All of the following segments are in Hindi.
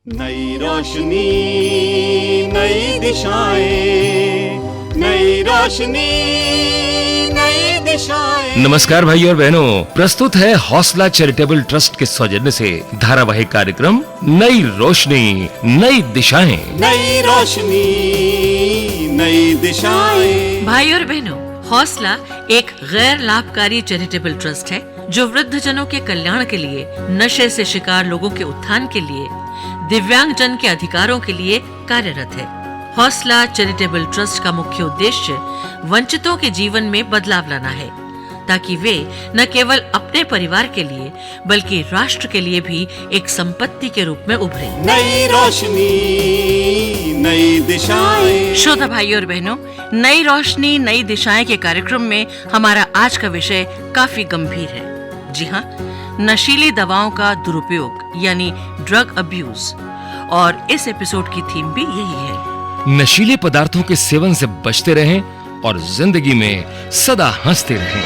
नई रोशनी, नई दिशाएं, नई रोशनी, नई दिशाएं। नमस्कार भाई और बहनों, प्रस्तुत है हौसला चैरिटेबल ट्रस्ट के सौजन्य से धारावाहिक कार्यक्रम नई रोशनी नई दिशाएं। नई रोशनी, नई दिशाएं। भाई और बहनों, हौसला एक गैर लाभकारी चैरिटेबल ट्रस्ट है जो वृद्धजनों के कल्याण के लिए, नशे से शिकार लोगों के उत्थान के लिए, दिव्यांगजन के अधिकारों के लिए कार्यरत है। हौसला चैरिटेबल ट्रस्ट का मुख्य उद्देश्य वंचितों के जीवन में बदलाव लाना है, ताकि वे न केवल अपने परिवार के लिए बल्कि राष्ट्र के लिए भी एक संपत्ति के रूप में उभरे। नई रोशनी, नई दिशाएं। श्रोता भाई और बहनों, नई रोशनी नई दिशाएं के कार्यक्रम में हमारा आज का विषय काफी गंभीर है। जी हाँ, नशीली दवाओं का दुरुपयोग यानी ड्रग अब्यूज, और इस एपिसोड की थीम भी यही है। नशीले पदार्थों के सेवन से बचते रहें और जिंदगी में सदा हंसते रहें।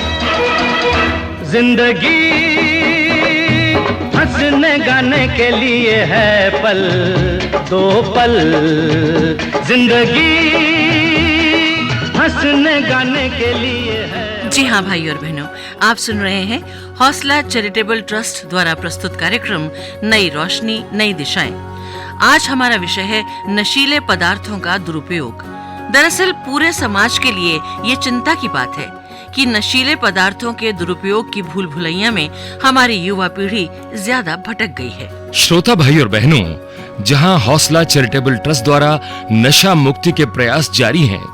जिंदगी हंसने गाने के लिए है पल दो पल, जिंदगी हंसने गाने के लिए है। जी हाँ भाई और बहनों, आप सुन रहे हैं हौसला चैरिटेबल ट्रस्ट द्वारा प्रस्तुत कार्यक्रम नई रोशनी नई दिशाएं। आज हमारा विषय है नशीले पदार्थों का दुरुपयोग। दरअसल पूरे समाज के लिए ये चिंता की बात है कि नशीले पदार्थों के दुरुपयोग की भूल भुलैया में हमारी युवा पीढ़ी ज्यादा भटक गई है। श्रोता भाई और बहनों, जहां हौसला चैरिटेबल ट्रस्ट द्वारा नशा मुक्ति के प्रयास जारी हैं,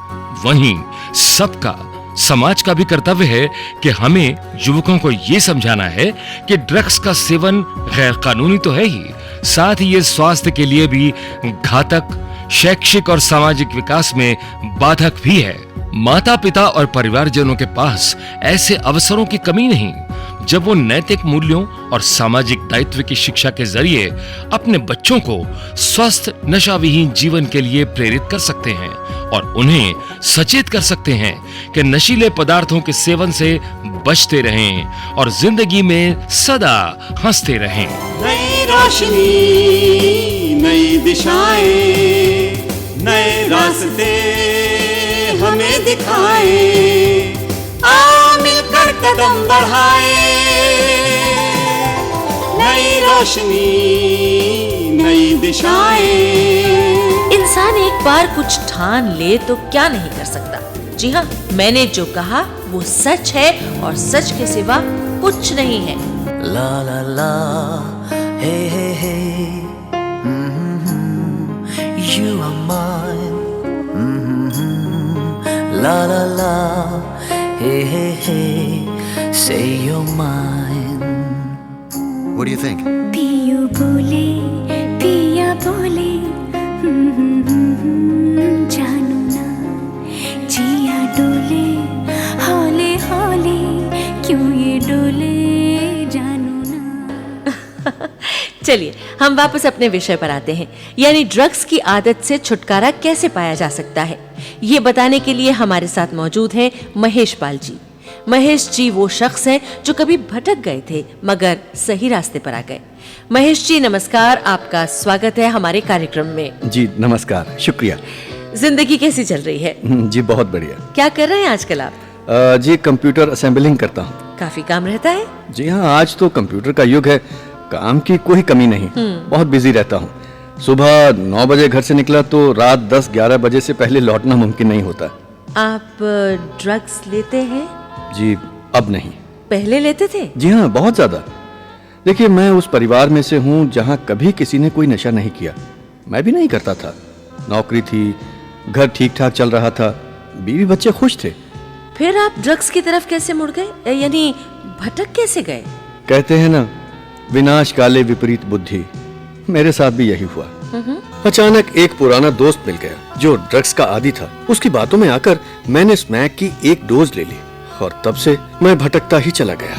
वहीं सबका, समाज का भी कर्तव्य है कि हमें युवकों को ये समझाना है कि ड्रग्स का सेवन गैर कानूनी तो है ही, साथ ही ये स्वास्थ्य के लिए भी घातक, शैक्षिक और सामाजिक विकास में बाधक भी है। माता पिता और परिवारजनों के पास ऐसे अवसरों की कमी नहीं जब वो नैतिक मूल्यों और सामाजिक दायित्व की शिक्षा के जरिए अपने बच्चों को स्वस्थ नशाविहीन जीवन के लिए प्रेरित कर सकते हैं और उन्हें सचेत कर सकते हैं कि नशीले पदार्थों के सेवन से बचते रहें और जिंदगी में सदा हंसते रहें। नई रोशनी, नई दिशाएं, नए रास्ते हमें दिखाएं, आओ मिलकर कदम बढ़ाएं। नई रोशनी, नई दिशाएं। इंसान एक बार कुछ ठान ले तो क्या नहीं कर सकता। जी हाँ, मैंने जो कहा वो सच है और सच के सिवा कुछ नहीं है। ला ला ला हे हे हे, you are mine, la la la hey hey hey, say you're mine. What do you think? पियो बोले पिया बोले, जानू ना जिया डोले, हौले हौले क्यों ये डोले, जानू ना। चलिए हम वापस अपने विषय पर आते हैं, यानी ड्रग्स की आदत से छुटकारा कैसे पाया जा सकता है। ये बताने के लिए हमारे साथ मौजूद हैं महेश पाल जी। महेश जी वो शख्स हैं जो कभी भटक गए थे मगर सही रास्ते पर आ गए। महेश जी नमस्कार, आपका स्वागत है हमारे कार्यक्रम में। जी नमस्कार, शुक्रिया। जिंदगी कैसी चल रही है? जी बहुत बढ़िया। क्या कर रहे हैं आजकल आप? जी कंप्यूटर असेंबलिंग करता हूँ। काफी काम रहता है? जी हाँ, आज तो कंप्यूटर का युग है, काम की कोई कमी नहीं। बहुत बिजी रहता हूँ। सुबह 9 बजे घर से निकला तो रात 10-11 बजे से पहले लौटना मुमकिन नहीं होता। आप ड्रग्स लेते हैं? जी अब नहीं। पहले लेते थे? जी हाँ, बहुत ज्यादा। देखिए, मैं उस परिवार में से हूँ जहाँ कभी किसी ने कोई नशा नहीं किया। मैं भी नहीं करता था। नौकरी थी, घर ठीक ठाक चल रहा था, बीवी बच्चे खुश थे। फिर आप ड्रग्स की तरफ कैसे मुड़ गए, यानी भटक कैसे गए? कहते हैं ना, विनाश काले विपरीत बुद्धि। मेरे साथ भी यही हुआ। अचानक एक पुराना दोस्त मिल गया जो ड्रग्स का आदी था। उसकी बातों में आकर मैंने स्मैक की एक डोज ले ली और तब से मैं भटकता ही चला गया।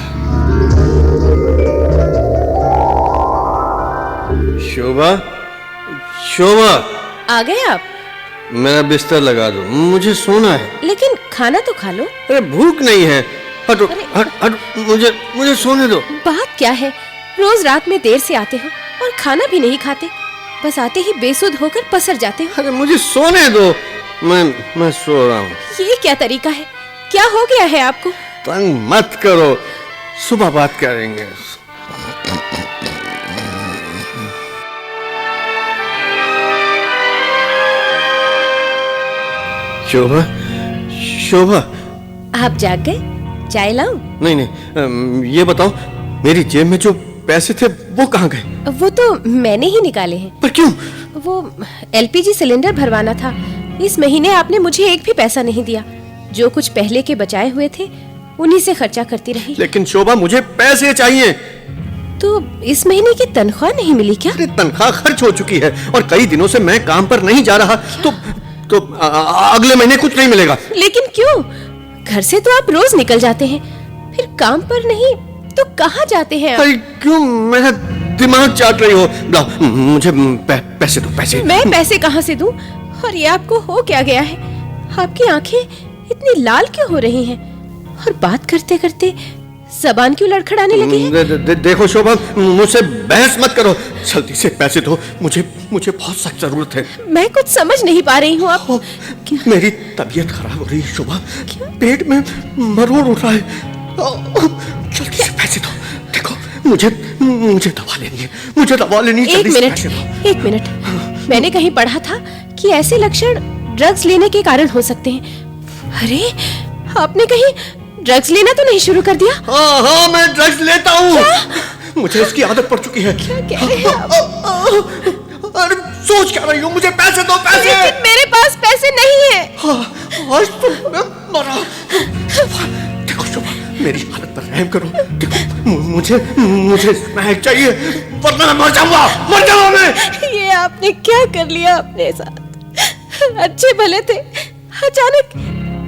शोभा, शोभा, आ गए आप? मेरा बिस्तर लगा दो, मुझे सोना है। लेकिन खाना तो खा लो। अरे भूख नहीं है। हटो हट हट, मुझे सोने दो। बात क्या है, रोज रात में देर से आते हो और खाना भी नहीं खाते। बस आते ही बेसुध होकर पसर जाते हो। अरे मुझे सोने दो, मैं सो रहा हूँ। ये क्या तरीका है? क्या हो गया है आपको? तंग मत करो, सुबह बात करेंगे। शोभा, शोभा, आप जाग गए? चाय लाऊं? नहीं, ये बताओ, मेरी जेब में जो पैसे थे वो कहाँ गए? वो तो मैंने ही निकाले हैं। पर क्यों? वो एलपीजी सिलेंडर भरवाना था। इस महीने आपने मुझे एक भी पैसा नहीं दिया। जो कुछ पहले के बचाए हुए थे उन्हीं से खर्चा करती रही। लेकिन शोभा, मुझे पैसे चाहिए। तो इस महीने की तनख्वाह नहीं मिली क्या? अरे तनख्वाह खर्च हो चुकी है और कई दिनों से मैं काम पर नहीं जा रहा, तो अगले महीने कुछ नहीं मिलेगा। लेकिन क्यों? घर से तो आप रोज निकल जाते हैं, फिर काम पर नहीं तो कहाँ जाते हैं आप? अरे क्यों मेरा दिमाग चाट रही हो? लाओ, मुझे पैसे दो, पैसे। मैं पैसे कहाँ से दूं? और ये आपको हो क्या गया है? आपकी आंखें इतनी लाल क्यों हो रही हैं? और बात करते करते जबान क्यों लड़खड़ाने लगी है? देखो शोभा, मुझसे बहस मत करो, जल्दी से पैसे दो, मुझे बहुत सख्त जरूरत है। मैं कुछ समझ नहीं पा रही हूँ। आप मेरी तबीयत खराब हो रही है शोभा, पेट में मरोड़ उठ रहा है। जल्दी से पैसे दो। देखो, मुझे दवा लेनी है, मुझे दवा लेनी है। एक मिनट, मैंने कहीं पढ़ा था कि ऐसे लक्षण ड्रग्स लेने के कारण हो सकते हैं। अरे, आपने कहीं ड्रग्स लेना तो नहीं शुरू कर दिया? हाँ, मैं ड्रग्स लेता हूँ। मुझे इसकी आदत पड़ चुकी है। क्या कह रहे हैं आप? अरे सोच क्या रही हो? मुझे पैसे दो, पैसे। लेकिन मेरे पास पैसे नहीं है। आज तो मैं मरा। देखो शोभा, मेरी हालत पर रहम करो। देखो, मुझे स्मैक चाहिए, वरना मैं मर जाऊंगा मैं। ये आपने क्या कर लिया अपने साथ? अच्छे भले थे,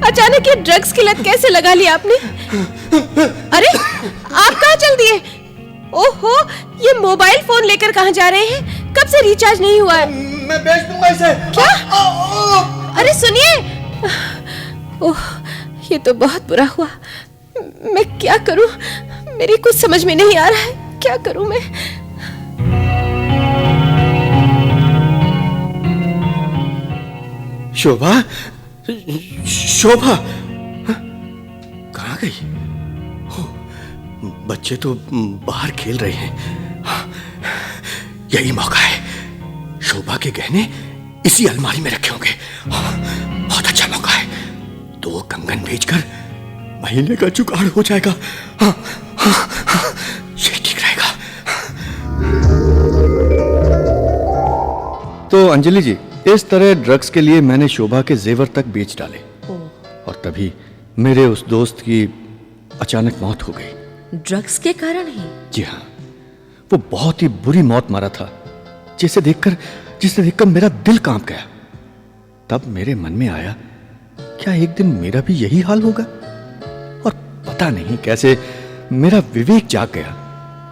अचानक ये ड्रग्स की लत कैसे लगा ली आपने? अरे, आप कहाँ चल दिए? ओहो, ये मोबाइल फोन लेकर कहाँ जा रहे हैं? कब से रिचार्ज नहीं हुआ है? मैं बेच दूंगा इसे। क्या? अरे सुनिए। ओह, ये तो बहुत बुरा हुआ। मैं क्या करूं? मेरी कुछ समझ में नहीं आ रहा है। क्या करूं मैं? शोभा, शोभा कहाँ गई? बच्चे तो बाहर खेल रहे हैं। यही मौका है, शोभा के गहने इसी अलमारी में रखे होंगे। बहुत अच्छा मौका है, 2 कंगन बेचकर महीने का जुगाड़ हो जाएगा। ये ठीक रहेगा। तो अंजलि जी, इस तरह ड्रग्स के लिए मैंने शोभा के जेवर तक बेच डाले और तभी मेरे उस दोस्त की अचानक मौत हो गई। ड्रग्स के कारण ही? जी हाँ, वो बहुत ही बुरी मौत मारा था, जिसे देखकर मेरा दिल कांप गया। तब मेरे मन में आया, क्या एक दिन मेरा भी यही हाल होगा? और पता नहीं कैसे मेरा विवेक जाग गया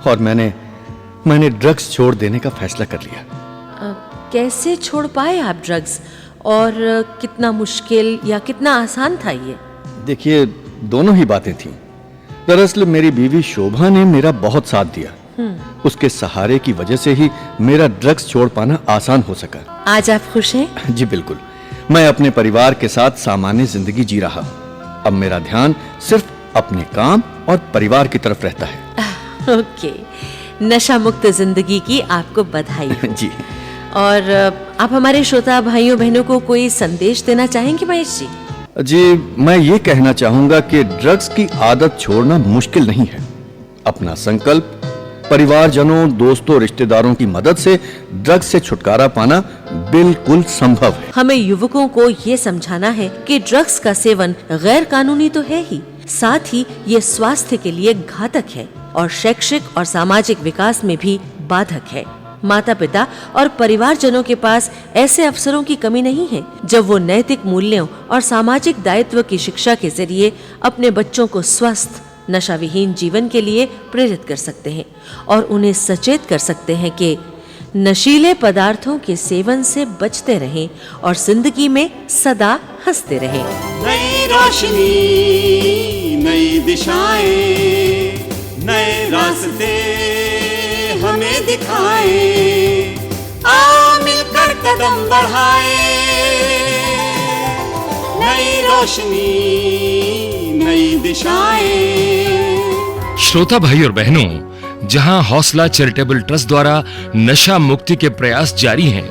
और मैंने ड्रग्स छोड़ देने का फैसला कर लिया। कैसे छोड़ पाए आप ड्रग्स, और कितना मुश्किल या कितना आसान था ये? देखिए, दोनों ही बातें थीं। दरअसल मेरी बीवी शोभा ने मेरा बहुत साथ दिया। उसके सहारे की वजह से ही मेरा ड्रग्स छोड़ पाना आसान हो सका। आज आप खुश हैं? जी बिल्कुल, मैं अपने परिवार के साथ सामान्य जिंदगी जी रहा हूँ। अब मेरा ध्यान सिर्फ अपने काम और परिवार की तरफ रहता है। ओके, नशा मुक्त जिंदगी की आपको बधाई हो। जी। और आप हमारे श्रोता भाइयों बहनों को कोई संदेश देना चाहेंगे महेश जी? जी, मैं ये कहना चाहूंगा कि ड्रग्स की आदत छोड़ना मुश्किल नहीं है। अपना संकल्प, परिवारजनों, दोस्तों, रिश्तेदारों की मदद से ड्रग्स से छुटकारा पाना बिल्कुल संभव है। हमें युवकों को ये समझाना है कि ड्रग्स का सेवन गैर कानूनी तो है ही, साथ ही ये स्वास्थ्य के लिए घातक है और शैक्षिक और सामाजिक विकास में भी बाधक है। माता पिता और परिवारजनों के पास ऐसे अवसरों की कमी नहीं है जब वो नैतिक मूल्यों और सामाजिक दायित्व की शिक्षा के जरिए अपने बच्चों को स्वस्थ, नशा विहीन जीवन के लिए प्रेरित कर सकते हैं और उन्हें सचेत कर सकते हैं कि नशीले पदार्थों के सेवन से बचते रहें और जिंदगी में सदा हंसते रहें। नई रोशनी, नई दिशाएं, नए रास्ते हमें दिखाएं। बढ़ाए, नई रोशनी नई दिशाएं। श्रोता भाई और बहनों, जहां हौसला चैरिटेबल ट्रस्ट द्वारा नशा मुक्ति के प्रयास जारी हैं,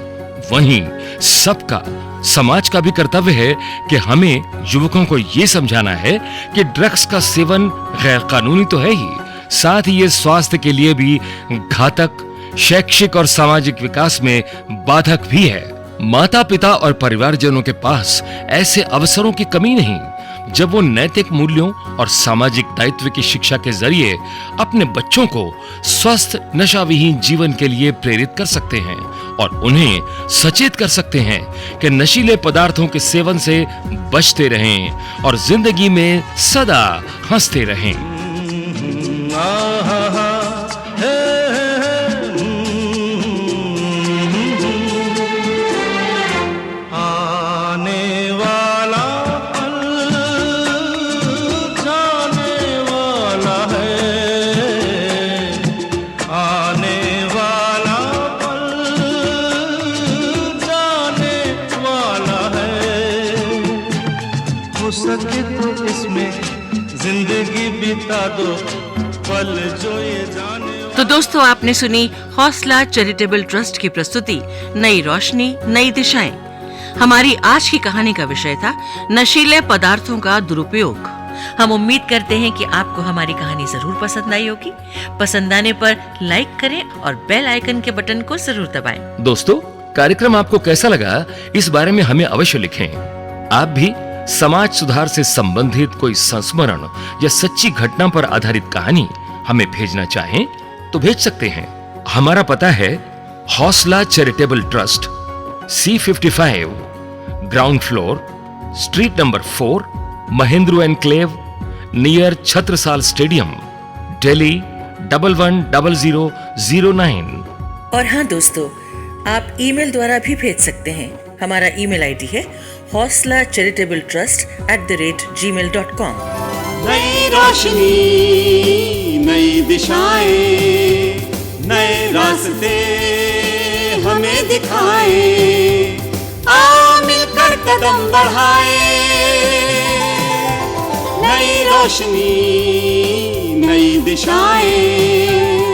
वहीं सबका समाज का भी कर्तव्य है कि हमें युवकों को ये समझाना है कि ड्रग्स का सेवन गैर कानूनी तो है ही, साथ ही ये स्वास्थ्य के लिए भी घातक, शैक्षिक और सामाजिक विकास में बाधक भी है। माता पिता और परिवारजनों के पास ऐसे अवसरों की कमी नहीं जब वो नैतिक मूल्यों और सामाजिक दायित्व की शिक्षा के जरिए अपने बच्चों को स्वस्थ नशाविहीन जीवन के लिए प्रेरित कर सकते हैं और उन्हें सचेत कर सकते हैं कि नशीले पदार्थों के सेवन से बचते रहें और जिंदगी में सदा हंसते रहें। सके तो इसमें जिंदगी बिता दो पल जो ये जाने। तो दोस्तों, आपने सुनी हौसला चैरिटेबल ट्रस्ट की प्रस्तुति नई रोशनी नई दिशाएं। हमारी आज की कहानी का विषय था नशीले पदार्थों का दुरुपयोग। हम उम्मीद करते हैं कि आपको हमारी कहानी जरूर पसंद आई होगी। पसंद आने पर लाइक करें और बेल आइकन के बटन को जरूर दबाएं। दोस्तों, कार्यक्रम आपको कैसा लगा, इस बारे में हमें अवश्य लिखें। आप भी समाज सुधार से संबंधित कोई संस्मरण या सच्ची घटना पर आधारित कहानी हमें भेजना चाहें तो भेज सकते हैं। हमारा पता है हौसला charitable trust, C55, ground floor, street number 4, Mahendru enclave, near Chhatrasal stadium, Delhi 110009। और हाँ दोस्तों, आप ईमेल द्वारा भी भेज सकते हैं। हमारा ईमेल आईडी है hauslacharitabletrust@gmail.com। नई रोशनी नई दिशाएं, नए रास्ते हमें दिखाए, आओ मिलकर कदम बढ़ाए, नई रोशनी नई दिशाएं।